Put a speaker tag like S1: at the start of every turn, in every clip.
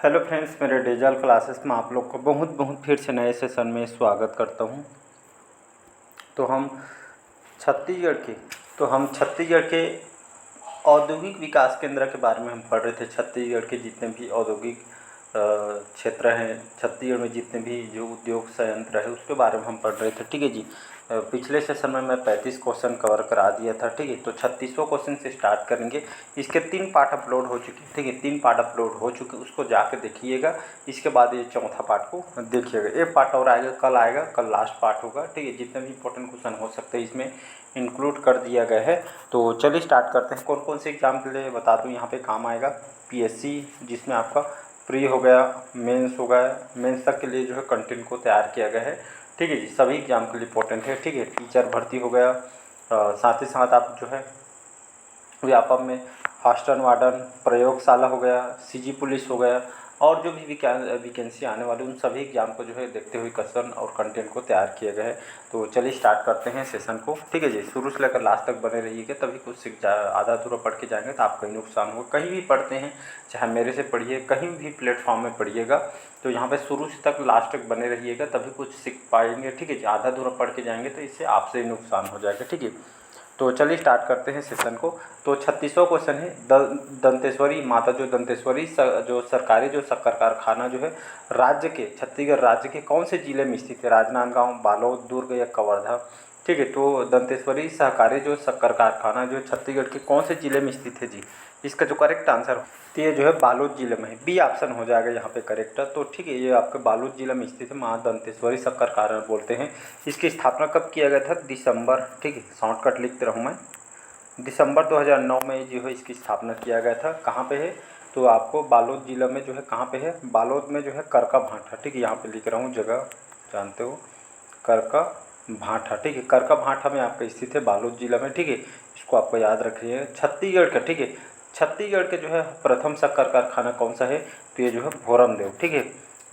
S1: Hello friends, मेरे dazzle classes में आप लोग को बहुत बहुत फिर से नए सेशन में स्वागत करता हूं। तो हम छत्तीसगढ़ के छत्तीसगढ़ के औद्योगिक विकास केंद्र के बारे में हम पढ़ रहे थे। छत्तीसगढ़ के जितने भी औद्योगिक क्षेत्र हैं, छत्तीसगढ़ में जितने भी जो उद्योग संयंत्र है उसके बारे में हम पढ़ रहे थे। ठीक है जी। पिछले सेशन में मैं 35 क्वेश्चन कवर करा दिया था। ठीक है, तो 36वां क्वेश्चन से स्टार्ट करेंगे। इसके 3 पार्ट अपलोड हो चुके हैं। ठीक है, 3 पार्ट अपलोड हो चुके, उसको जाके देखिएगा। इसके बाद ये चौथा पार्ट को देखिएगा। एक पार्ट और आएगा, कल लास्ट पार्ट होगा। ठीक है, जितने भी इंपॉर्टेंट क्वेश्चन हो सकते हैं इसमें इंक्लूड कर दिया गया है। तो चलिए स्टार्ट करते हैं। कौन कौन से एग्जाम के लिए बता दूं यहाँ पे काम आएगा। पीएससी, जिसमें आपका प्री हो गया, मेंस हो गया, मेंस तक के लिए जो है कंटेंट को तैयार किया गया है। ठीक है जी, सभी एग्जाम के लिए इंपॉर्टेंट है। ठीक है, टीचर भर्ती हो गया, साथ ही साथ आप जो है व्यापम में हॉस्टल वार्डन, प्रयोगशाला हो गया, सीजी पुलिस हो गया, और जो भी वैकेंसी आने वाली उन सभी एग्जाम को जो है देखते हुए क्वेश्चन और कंटेंट को तैयार किया गया है। तो चलिए स्टार्ट करते हैं सेशन को। ठीक है जी, शुरू से लेकर लास्ट तक बने रहिएगा, तभी कुछ सीख आधा अधूरा पढ़ के जाएंगे तो आपका ही नुकसान होगा। कहीं भी पढ़ते हैं, चाहे मेरे से पढ़िए, कहीं भी प्लेटफॉर्म में पढ़िएगा, तो यहाँ पे शुरू से तक लास्ट तक बने रहिएगा, तभी कुछ सीख पाएंगे। ठीक है जी, आधा अधूरा पढ़ के जाएंगे तो इससे आपसे ही नुकसान हो जाएगा। ठीक है, तो चलिए स्टार्ट करते हैं सेशन को। तो 36वां क्वेश्चन है, दंतेश्वरी माता जो दंतेश्वरी जो सरकारी जो शक्कर कारखाना जो है राज्य के, छत्तीसगढ़ राज्य के कौन से जिले में स्थित है। राजनांदगांव, बालोद, दुर्ग या कवर्धा। ठीक है, तो दंतेश्वरी सहकारी जो शक्कर कारखाना जो छत्तीसगढ़ के कौन से जिले में स्थित है जी। इसका जो करेक्ट आंसर तो ये जो है बालोद जिले में है। बी ऑप्शन हो जाएगा यहाँ पे करेक्ट। तो ठीक है, ये आपके बालोद जिले में स्थित है। माँ दंतेश्वरी शक्कर कारखाना बोलते हैं। इसकी स्थापना कब किया गया था? दिसंबर, ठीक है शॉर्टकट लिखते रहूँ मैं, दिसंबर 2009 में जो है इसकी स्थापना किया गया था। कहाँ पे है? तो आपको बालोद जिला में जो है, कहाँ पे है? बालोद में जो है करका भाटा। ठीक है, यहाँ पे लिख रहा हूँ, जगह जानते हो, करका भाटा। ठीक है, करका भाटा में आपका स्थित है बालोद जिला में। ठीक है, इसको आपको याद रखिए। छत्तीसगढ़ का, ठीक है, छत्तीसगढ़ के जो है प्रथम शक्कर कारखाना कौन सा है? तो ये जो है भोरमदेव। ठीक है,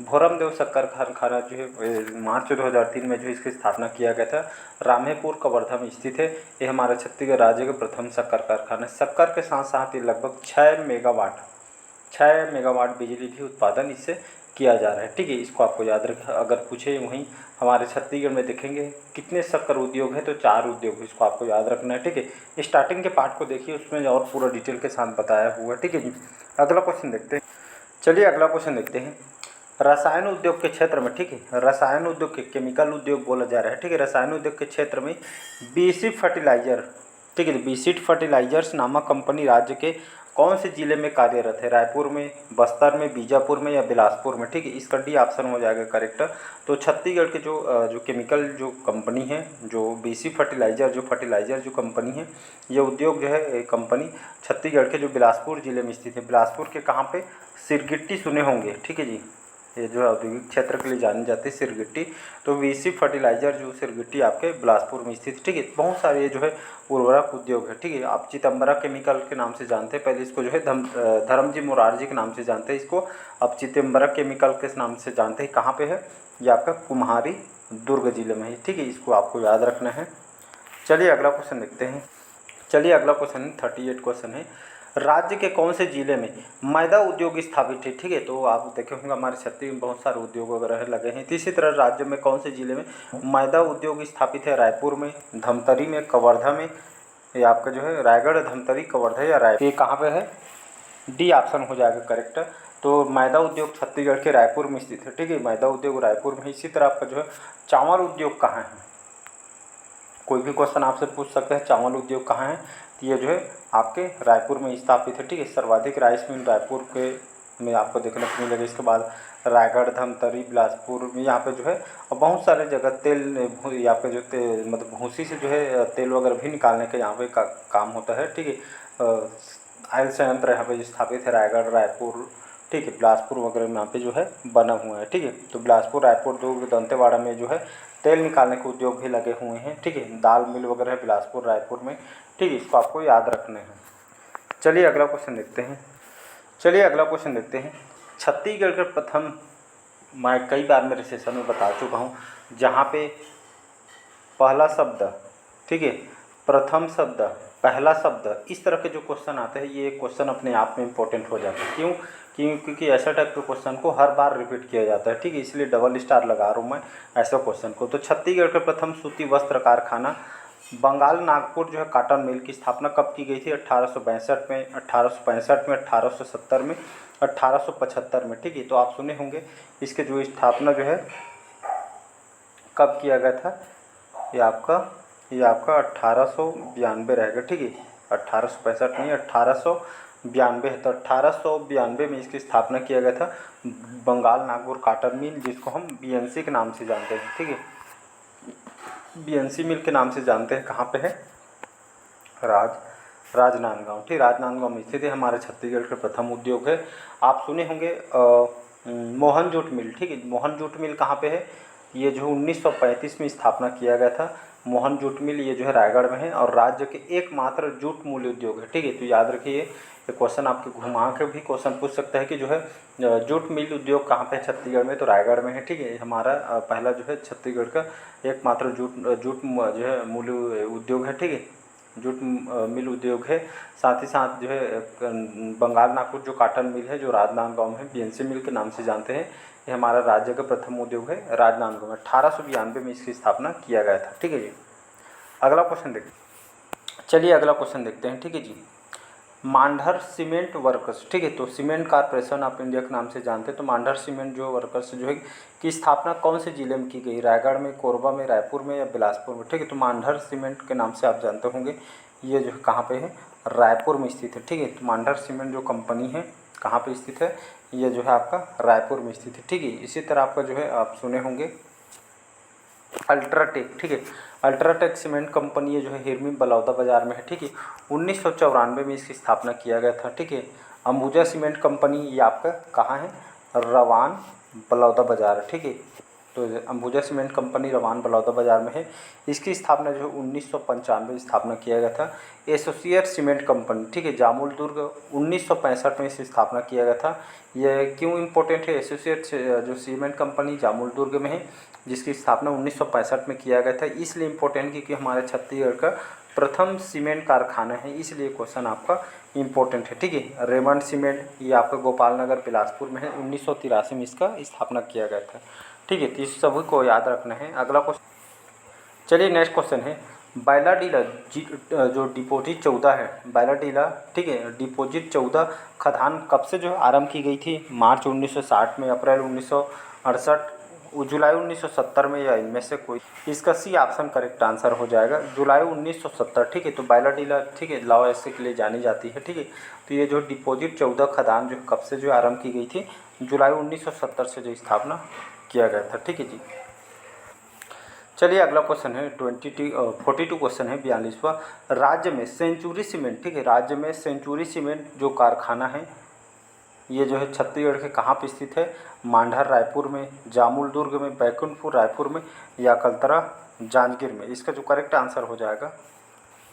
S1: भोरमदेव शक्कर कारखाना जो है मार्च 2003 में जो इसकी स्थापना किया गया था। रामेपुर कवर्धा में स्थित है। ये हमारे छत्तीसगढ़ राज्य का प्रथम शक्कर कारखाना। शक्कर के साथ साथ ये लगभग 6 मेगावाट बिजली भी उत्पादन इससे किया जा रहा है। ठीक है, इसको आपको याद रखें। अगर पूछे वहीं हमारे छत्तीसगढ़ में देखेंगे कितने शक्कर उद्योग है, तो 4 उद्योग, इसको आपको याद रखना है। ठीक है, स्टार्टिंग के पार्ट को देखिए, उसमें और पूरा डिटेल के साथ बताया हुआ है। ठीक है जी, अगला क्वेश्चन देखते हैं। चलिए अगला क्वेश्चन देखते हैं। रसायन उद्योग के क्षेत्र में, ठीक है, रसायन उद्योग के, केमिकल उद्योग बोला जा रहा है। ठीक है, रसायन उद्योग के क्षेत्र में बीसी फर्टिलाइजर, ठीक है, बीसीट फर्टिलाइजर्स नामक कंपनी राज्य के कौन से जिले में कार्यरत है? रायपुर में, बस्तर में, बीजापुर में या बिलासपुर में। ठीक है, इसका डी ऑप्शन हो जाएगा करेक्ट। तो छत्तीसगढ़ के जो केमिकल जो कंपनी है, जो बीसी फर्टिलाइजर जो कंपनी है, ये उद्योग जो है कंपनी छत्तीसगढ़ के जो बिलासपुर जिले में स्थित है। बिलासपुर के कहाँ पे? सिरगिट्टी सुने होंगे। ठीक है जी, ये जो औद्योगिक क्षेत्र के लिए जानी जाती है सिरगिट्टी। तो वीसी फर्टिलाइजर जो सिरगिट्टी आपके बिलासपुर में स्थित। ठीक है, बहुत सारे ये जो है उर्वरक उद्योग है। ठीक है, आप चिदम्बरा केमिकल के नाम से जानते हैं, पहले इसको जो है धर्मजी मुरारजी के नाम से जानते हैं इसको। अब चिदम्बरा केमिकल के नाम से जानते हैं। कहाँ पे है? ये आपका कुम्हारी, दुर्ग जिले में है। ठीक है, इसको आपको याद रखना है। चलिए अगला क्वेश्चन देखते हैं। चलिए अगला क्वेश्चन 38 क्वेश्चन है। राज्य के कौन से जिले में मैदा उद्योग स्थापित है? ठीक है, तो आप देखे होंगे हमारे छत्तीसगढ़ में बहुत सारे उद्योग वगैरह लगे हैं। इसी तरह राज्य में कौन से जिले में मैदा उद्योग स्थापित है? रायपुर में, धमतरी में, कवर्धा में, ये आपका जो है रायगढ़, धमतरी, कवर्धा या रायपुर। ये कहाँ पे है? डी ऑप्शन हो जाएगा करेक्ट। तो मैदा उद्योग छत्तीसगढ़ के रायपुर में स्थित है। ठीक है, मैदा उद्योग रायपुर में। इसी तरह आपका जो है चावल उद्योग कहाँ है? कोई भी क्वेश्चन आपसे पूछ सकते हैं, चावल उद्योग कहाँ है? तो ये जो है आपके रायपुर में स्थापित है। ठीक है, सर्वाधिक राइस मिल रायपुर के में आपको देखने को मिलेगा। इसके बाद रायगढ़, धमतरी, बिलासपुर में यहाँ पे जो है और बहुत सारे जगह तेल, यहाँ पे जो मतलब भूसी से जो है तेल वगैरह भी निकालने का यहाँ पे काम होता है। ठीक है, आयल संयंत्र यहाँ पे स्थापित है रायगढ़, रायपुर, ठीक है, बिलासपुर वगैरह में यहाँ पे जो है बना हुआ है। ठीक है, तो बिलासपुर, रायपुर, दुर्ग, दंतेवाड़ा में जो है तेल निकालने के उद्योग भी लगे हुए हैं। ठीक है, दाल मिल वगैरह है बिलासपुर, रायपुर में। ठीक है, इसको आपको याद रखना है। चलिए अगला क्वेश्चन देखते हैं। छत्तीसगढ़ के प्रथम, मैं कई बार मेरे सेशन में बता चुका हूँ, जहाँ पे पहला शब्द, ठीक है, प्रथम शब्द, पहला शब्द, इस तरह के जो क्वेश्चन आते हैं, ये क्वेश्चन अपने आप में इम्पोर्टेंट हो जाता है। क्यों? क्योंकि ऐसा टाइप के क्वेश्चन को हर बार रिपीट किया जाता है, ठीक है, इसलिए डबल स्टार लगा रहा हूँ मैं ऐसा क्वेश्चन को। तो छत्तीसगढ़ का प्रथम सूती वस्त्र कारखाना बंगाल नागपुर जो है कॉटन मिल की स्थापना कब की गई थी? 1862 में, 1865 में, 1870 में, 1875 में, ठीक है। तो आप सुने होंगे इसके जो स्थापना जो है कब किया गया था? ये आपका 1892 रहेगा, ठीक है। 1865 नहीं, 1892 है। तो 1892 में इसकी स्थापना किया गया था बंगाल नागपुर कॉटन मिल, जिसको हम बीएनसी के नाम से जानते हैं, ठीक है। बीएनसी मिल के नाम से जानते हैं। कहाँ पे है? राजनांदगांव, ठीक, राजनांदगांव में स्थित है। हमारे छत्तीसगढ़ के प्रथम उद्योग है। आप सुने होंगे मोहन जूट मिल, ठीक है। मोहन जूट मिल कहाँ पे है? ये जो 1935 में स्थापना किया गया था मोहन जूट मिल, ये जो है रायगढ़ में है और राज्य के एकमात्र जूट मूल्य उद्योग है, ठीक है। तो याद रखिए ये क्वेश्चन आपके घुमा के भी क्वेश्चन पूछ सकता है कि जो है जूट मिल उद्योग कहाँ पे है छत्तीसगढ़ में? तो रायगढ़ में है, ठीक है। हमारा पहला जो है छत्तीसगढ़ का एकमात्र जूट जो है मूल्य उद्योग है, ठीक है, जूट मिल उद्योग है। साथ ही साथ जो है बंगाल नागपुर जो कॉटन मिल है जो राजनांदगांव में बीएनसी मिल के नाम से जानते हैं, ये हमारा राज्य का प्रथम उद्योग है राजनांदगांव में। 1892 में इसकी स्थापना किया गया था, ठीक है जी। अगला क्वेश्चन देखते हैं। चलिए अगला क्वेश्चन देखते हैं, ठीक है जी। मांढर सीमेंट वर्कर्स, ठीक है, तो सीमेंट कारपोरेशन ऑफ इंडिया के नाम से जानते हैं। तो मांढर सीमेंट जो वर्कर्स जो है की स्थापना कौन से जिले में की गई? रायगढ़ में, कोरबा में, रायपुर में या बिलासपुर में, ठीक है। तो मांढर सीमेंट के नाम से आप जानते होंगे ये जो है कहाँ पे है? रायपुर में स्थित है, ठीक है। तो मांढर सीमेंट जो कंपनी है कहाँ पे स्थित है? ये जो है आपका रायपुर में स्थित है, ठीक है। इसी तरह आपका जो है आप सुने होंगे अल्ट्राटेक, ठीक है। अल्ट्राटेक सीमेंट कंपनी ये जो है हिरमी बलौदा बाजार में है, ठीक है। 1994 में इसकी स्थापना किया गया था, ठीक है। अंबुजा सीमेंट कंपनी ये आपका कहाँ है? रवान बलौदा बाजार, ठीक है। तो अंबुजा सीमेंट कंपनी रवान बलौदा बाजार में है। इसकी स्थापना जो है 1995 में स्थापना किया गया था। एसोसिएट सीमेंट कंपनी, ठीक है, जामुल दुर्ग 1965 में इसकी स्थापना किया गया था। ये क्यों इम्पोर्टेंट है? एसोसिएट जो सीमेंट कंपनी जामुल दुर्ग में है जिसकी स्थापना 1965 में किया गया था, इसलिए इम्पोर्टेंट क्योंकि हमारे छत्तीसगढ़ का प्रथम सीमेंट कारखाना है, इसलिए क्वेश्चन आपका इम्पोर्टेंट है, ठीक है। रेमंड सीमेंट ये आपका गोपाल नगर बिलासपुर में है। 1983 में इसका स्थापना किया गया था, ठीक है। तो इस सभी को याद रखना है। अगला क्वेश्चन, चलिए नेक्स्ट क्वेश्चन है बायलाडीला जो डिपोजिट 14 है, बायलाडीला, ठीक है, डिपोजिट 14 खदान कब से जो है आरंभ की गई थी? मार्च 1960 में, अप्रैल 1968, जुलाई 1970 में, या इनमें से कोई? इसका सी ऑप्शन करेक्ट आंसर हो जाएगा, जुलाई 1970, ठीक है। तो बायलाडीला, ठीक है, लावा ऐसे के लिए जानी जाती है, ठीक है। तो ये जो डिपोजिट 14 खदान जो कब से जो आरंभ की गई थी? जुलाई 1970 से जो स्थापना किया गया था, ठीक है जी। चलिए अगला क्वेश्चन है 42 क्वेश्चन है 42वां। राज्य में सेंचुरी सीमेंट, ठीक है, राज्य में सेंचुरी सीमेंट जो कारखाना है ये जो है छत्तीसगढ़ के कहाँ पे स्थित है? मांढर रायपुर में, जामुल दुर्ग में, बैकुंठपुर रायपुर में या कलतरा जांजगीर में? इसका जो करेक्ट आंसर हो जाएगा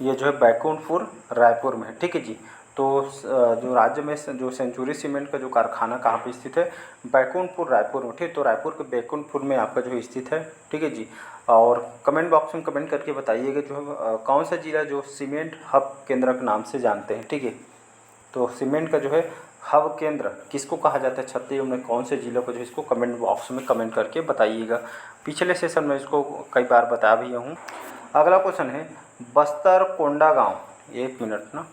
S1: ये जो है बैकुंठपुर रायपुर में है, ठीक है जी। तो जो राज्य में जो सेंचुरी सीमेंट का जो कारखाना कहाँ पे स्थित है? बैकुंठपुर रायपुर में, ठीक। तो रायपुर के बैकुंठपुर में आपका जो स्थित है, ठीक है जी। और कमेंट बॉक्स में कमेंट करके बताइएगा जो है कौन सा जिला जो सीमेंट हब केंद्र के नाम से जानते हैं, ठीक है। तो सीमेंट का जो है हब केंद्र किसको कहा जाता है छत्तीसगढ़ में, कौन से जिलों को, जो इसको कमेंट बॉक्स में कमेंट करके बताइएगा। पिछले सेशन में इसको कई बार बता भी हूँ। अगला क्वेश्चन है बस्तर कोंडागांव, एक मिनट ना,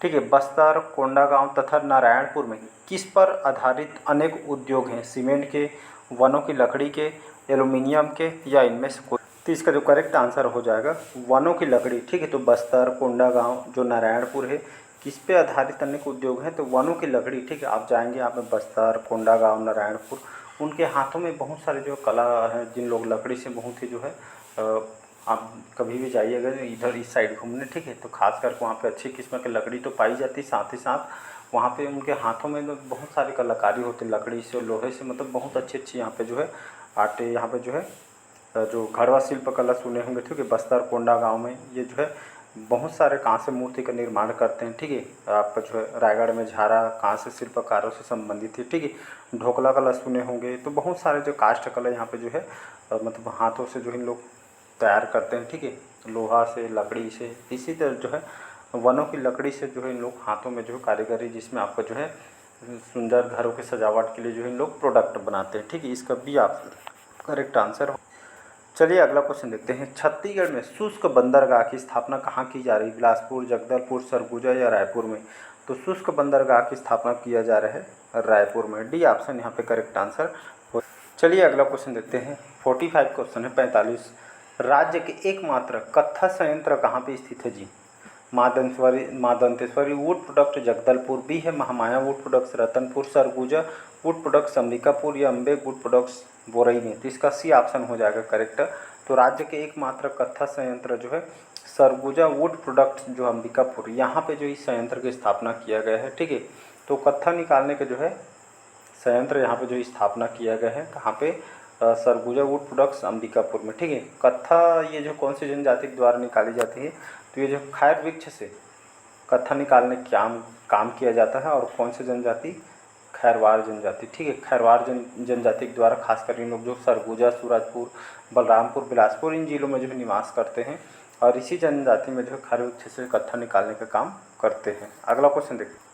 S1: ठीक है, बस्तर कोंडागांव तथा नारायणपुर में किस पर आधारित अनेक उद्योग हैं? सीमेंट के, वनों की लकड़ी के, एल्युमिनियम के या इनमें से कोई? तो इसका जो करेक्ट आंसर हो जाएगा वनों की लकड़ी, ठीक है। तो बस्तर कोंडागांव जो नारायणपुर है किस पे आधारित अनेक उद्योग हैं? तो वनों की लकड़ी, ठीक है। आप जाएंगे यहाँ पे बस्तर कोंडागांव नारायणपुर, उनके हाथों में बहुत सारे जो कला है, जिन लोग लकड़ी से बहुत ही जो है आप कभी भी जाइएगा इधर इस साइड घूमने, ठीक है, तो खास करके वहाँ पे अच्छी किस्म की लकड़ी तो पाई जाती है। साथ ही साथ वहाँ पे उनके हाथों में बहुत सारी कलाकारी होती है लकड़ी से और लोहे से, मतलब बहुत अच्छी अच्छी यहाँ पे जो है आर्ट, यहाँ पे जो है जो घड़वा शिल्प कला सुने होंगे, ठीक है। बस्तर कोंडागांव में ये जो है बहुत सारे कांस्य मूर्ति का निर्माण करते हैं, ठीक है। आपका जो है रायगढ़ में झारा कांस्य शिल्पकारों से संबंधित है, ठीक है। ढोकला कला सुने होंगे। तो बहुत सारे जो काष्ठ कला यहाँ पे जो है मतलब हाथों से जो इन लोग तैयार करते हैं, ठीक है, लोहा से, लकड़ी से। इसी तरह जो है वनों की लकड़ी से जो है इन लोग हाथों में जो है कारीगरी, जिसमें आपका जो है सुंदर घरों की सजावट के लिए जो है इन लोग प्रोडक्ट बनाते हैं। ठीक है, इसका भी आप करेक्ट आंसर हो। चलिए अगला क्वेश्चन देखते हैं। छत्तीसगढ़ में शुष्क बंदरगाह की स्थापना कहाँ की जा रही है? बिलासपुर, जगदलपुर, सरगुजा या रायपुर में? तो शुष्क बंदरगाह की स्थापना किया जा रहा है रायपुर में। डी ऑप्शन यहाँ पे करेक्ट आंसर हो। चलिए अगला क्वेश्चन देखते हैं। 45 क्वेश्चन है 45। राज्य के एकमात्र कत्था संयंत्र कहाँ पे स्थित है जी? माँ दंतेश्वरी वुड प्रोडक्ट जगदलपुर, बी है Mahamaya wood products Ratanpur, Surguja wood products Ambikapur या अम्बे वुड प्रोडक्ट्स बोरई में? तो इसका सी ऑप्शन हो जाएगा करेक्ट। तो राज्य के एकमात्र कत्था संयंत्र जो है सरगुजा वुड प्रोडक्ट्स जो अंबिकापुर, यहाँ पे जो इस संयंत्र की स्थापना किया गया है। ठीक है, तो कत्था निकालने के जो है संयंत्र यहाँ पे जो स्थापना किया गया है कहाँ पे? सरगुजा वुड प्रोडक्ट्स अंबिकापुर में। ठीक है, कत्था ये जो कौन सी जनजाति के द्वारा निकाली जाती है? तो ये जो खैर वृक्ष से कत्था निकालने काम किया जाता है। और कौन सी जनजाति? खैरवार जनजाति। ठीक है, खैरवार जनजाति के द्वारा खासकर इन लोग जो सरगुजा, सूरजपुर, बलरामपुर, बिलासपुर इन जिलों में जो है निवास करते हैं और इसी जनजाति में जो है खैर वृक्ष से कत्था निकालने का काम करते हैं। अगला क्वेश्चन देखिए।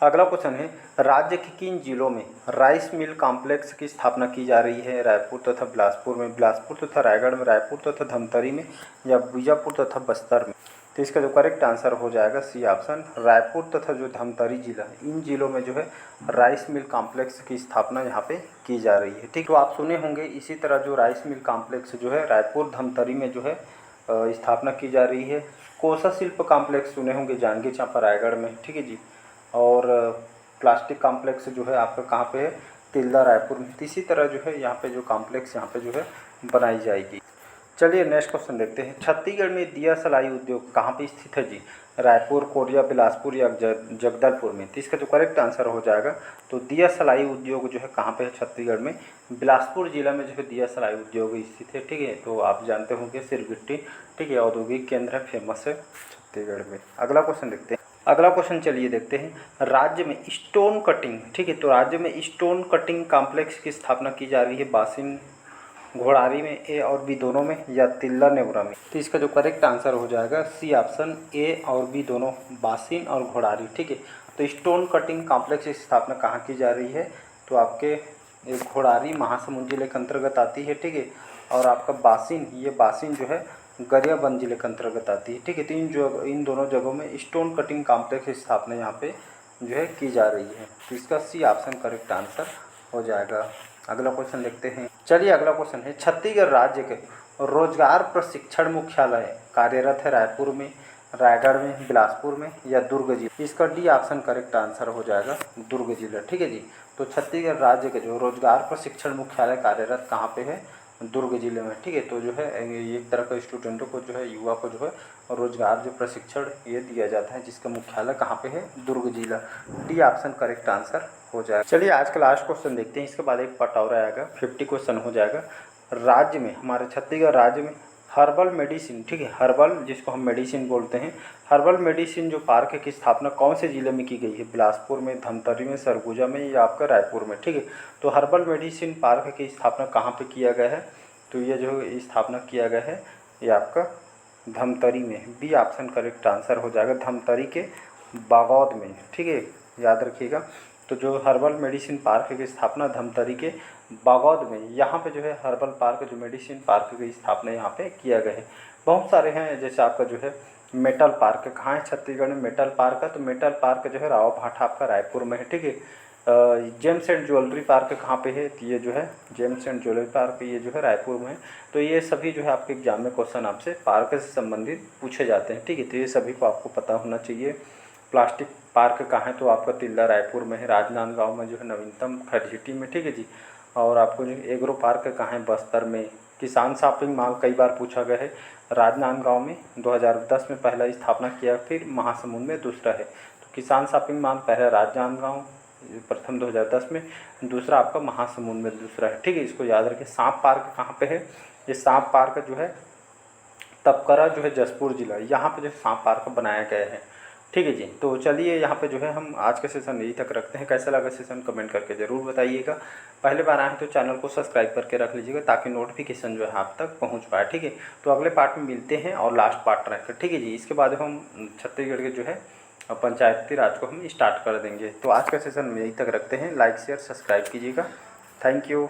S1: अगला क्वेश्चन है, राज्य के किन जिलों में राइस मिल कॉम्प्लेक्स की स्थापना की जा रही है? रायपुर तथा बिलासपुर में, बिलासपुर तथा रायगढ़ में, रायपुर तथा धमतरी में या बीजापुर तथा बस्तर में? तो इसका जो करेक्ट आंसर हो जाएगा सी ऑप्शन, रायपुर तथा जो धमतरी जिला है इन जिलों में जो है राइस मिल कॉम्प्लेक्स की स्थापना यहाँ पे की जा रही है। ठीक, तो आप सुने होंगे इसी तरह जो राइस मिल कॉम्प्लेक्स जो है रायपुर धमतरी में जो है स्थापना की जा रही है। कोसा शिल्प कॉम्प्लेक्स सुने होंगे जांजगीर चांपा रायगढ़ में। ठीक है जी, और प्लास्टिक कॉम्प्लेक्स जो है आपका कहाँ पे है? तिल्दा रायपुर में। इसी तरह जो है यहाँ पे जो कॉम्प्लेक्स यहाँ पे जो है बनाई जाएगी। चलिए नेक्स्ट क्वेश्चन देखते हैं। छत्तीसगढ़ में दिया सलाई उद्योग कहाँ पे स्थित है जी? रायपुर, कोरिया, बिलासपुर या जगदलपुर में? तो इसका जो करेक्ट आंसर हो जाएगा तो दिया सलाई उद्योग जो है कहाँ पे है छत्तीसगढ़ में? बिलासपुर जिला में जो है दिया सलाई उद्योग स्थित है। ठीक है, तो आप जानते होंगे सिरगिट्टी, ठीक है, औद्योगिक केंद्र है, फेमस है छत्तीसगढ़ में। अगला क्वेश्चन देखते हैं। अगला क्वेश्चन चलिए देखते हैं। राज्य में स्टोन कटिंग, ठीक है, तो राज्य में स्टोन कटिंग कॉम्प्लेक्स की स्थापना की जा रही है बासिन घोड़ारी में, ए और बी दोनों में या तिल्दा नेवरा में? तो इसका जो करेक्ट आंसर हो जाएगा सी ऑप्शन, ए और बी दोनों, बासिन और घोड़ारी। ठीक है, तो स्टोन कटिंग कॉम्प्लेक्स की स्थापना कहाँ की जा रही है? तो आपके घोड़ारी महासमुंद जिले के अंतर्गत आती है। ठीक है, और आपका बासिन, ये बासिन जो है गरियाबंद जिले के अंतर्गत आती है। ठीक है, तो इन दोनों जगहों में स्टोन कटिंग कॉम्प्लेक्स की स्थापना यहाँ पे जो है की जा रही है। तो इसका सी ऑप्शन करेक्ट आंसर हो जाएगा। अगला क्वेश्चन देखते हैं। चलिए अगला क्वेश्चन है, छत्तीसगढ़ राज्य के रोजगार प्रशिक्षण मुख्यालय कार्यरत है रायपुर में, रायगढ़ में, बिलासपुर में या दुर्ग जिला? इसका डी ऑप्शन करेक्ट आंसर हो जाएगा दुर्ग जिला। ठीक है जी, तो छत्तीसगढ़ राज्य के जो रोजगार प्रशिक्षण मुख्यालय कार्यरत कहाँ पे है? दुर्ग जिले में। ठीक है, तो जो है एक तरह का स्टूडेंटों को जो है, युवा को जो है रोजगार जो प्रशिक्षण ये दिया जाता है जिसका मुख्यालय कहाँ पे है? दुर्ग जिला। डी ऑप्शन करेक्ट आंसर हो जाएगा। चलिए आज का लास्ट क्वेश्चन देखते हैं, इसके बाद एक पार्ट और आएगा, 50 क्वेश्चन हो जाएगा। राज्य में, हमारे छत्तीसगढ़ राज्य में हर्बल मेडिसिन, ठीक है, हर्बल जिसको हम मेडिसिन बोलते हैं, हर्बल मेडिसिन जो पार्क की स्थापना कौन से ज़िले में की गई है? बिलासपुर में, धमतरी में, सरगुजा में या आपका रायपुर में? ठीक है, तो हर्बल मेडिसिन पार्क की स्थापना कहाँ पे किया गया है? तो ये जो स्थापना किया गया है ये आपका धमतरी में। बी ऑप्शन करेक्ट आंसर हो जाएगा, धमतरी के बागौद में। ठीक है, याद रखिएगा। तो जो हर्बल मेडिसिन पार्क की स्थापना धमतरी के बागौद में, यहाँ पे जो है हर्बल पार्क जो मेडिसिन पार्क की स्थापना यहाँ पे किया गया है। बहुत सारे हैं, जैसे आपका जो है मेटल पार्क कहाँ है छत्तीसगढ़ में? मेटल पार्क है, तो मेटल पार्क जो है राव भाठा आपका रायपुर में है। ठीक है, जेम्स एंड ज्वेलरी पार्क कहाँ पे है? तो ये जो है जेम्स एंड ज्वेलरी पार्क ये जो है रायपुर में है। तो ये सभी जो है आपके एग्जाम में क्वेश्चन आपसे पार्क से संबंधित पूछे जाते हैं। ठीक है, तो ये सभी को आपको पता होना चाहिए। प्लास्टिक पार्क कहाँ है? तो आपका तिल्दा रायपुर में है। राजनांदगांव में जो है नवीनतम खरझिटी में। ठीक है जी, और आपको जो एग्रो पार्क कहाँ है? बस्तर में। किसान शॉपिंग मॉल कई बार पूछा गया है, राजनांदगांव में 2010 में पहला स्थापना किया, फिर महासमुंद में दूसरा है। तो किसान शॉपिंग मॉल पहला राजनांदगांव प्रथम 2010 में, दूसरा आपका महासमुंद में दूसरा है। ठीक है, इसको याद रखें। सांप पार्क कहाँ पे है? ये सांप पार्क जो है तपकरा जो है जसपुर जिला, यहाँ पे जो सांप पार्क बनाया गया है। ठीक है जी, तो चलिए यहाँ पे जो है हम आज का सेशन यही तक रखते हैं। कैसा लगा सेशन कमेंट करके ज़रूर बताइएगा। पहले बार आए तो चैनल को सब्सक्राइब करके रख लीजिएगा ताकि नोटिफिकेशन जो है आप तक पहुँच पाए। ठीक है, तो अगले पार्ट में मिलते हैं और लास्ट पार्ट रखें। ठीक है जी, इसके बाद हम छत्तीसगढ़ के जो है और पंचायती राज को हम स्टार्ट कर देंगे। तो आज का सेशन में यहीं तक रखते हैं। लाइक शेयर सब्सक्राइब कीजिएगा। Thank you.